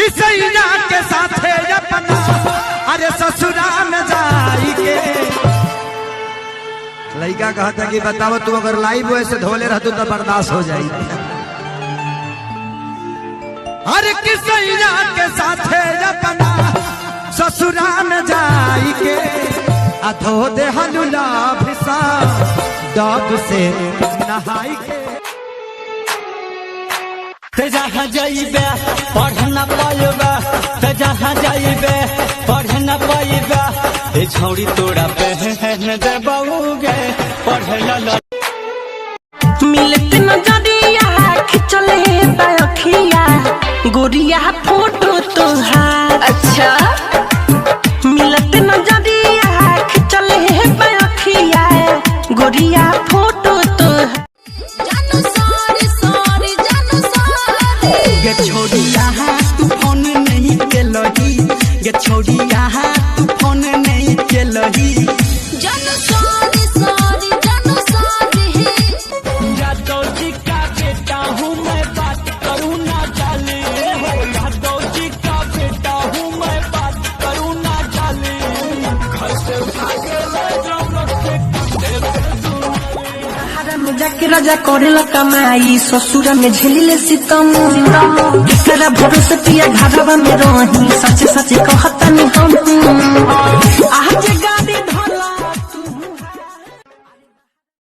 किसैया के साथे अपना अरे ससुरा में जाई के। लड़का कहता कि बताओ तू अगर लाइव वैसे धोले रहतू तो बर्दाश्त हो जाई। अरे किसैया के साथे अपना ससुरा में जाई के अधो दे हलुला भिसा डॉग से नहाई के। जहाँ जाइबे पढ़ न पाइबे, जहाँ जाइबे पढ़ न पाइबे, छौड़ी तोरा पहन दे बउगे पढ़ ल। मिलत नजरिया खिंचले बखिया गोरिया फोटो तोहार। अच्छा मिलत नजरिया खिंचले बखिया गोरिया फोटो तोहार। गे छोड़ी यहाँ तू फोन नहीं के लही, गे छोड़ी यहाँ तू फोन नहीं के लही। यादव जी का बेटा हूँ मैं बात करूँ ना जाले, यादव जी का बेटा हूँ मैं बात करूँ ना जाले। घर से भागे जाके राजा करेला कमाई ससुरा में झेलिले सितम। तेरा भरोसे पिया घरवा में रही सच सच कहता नहीं हम।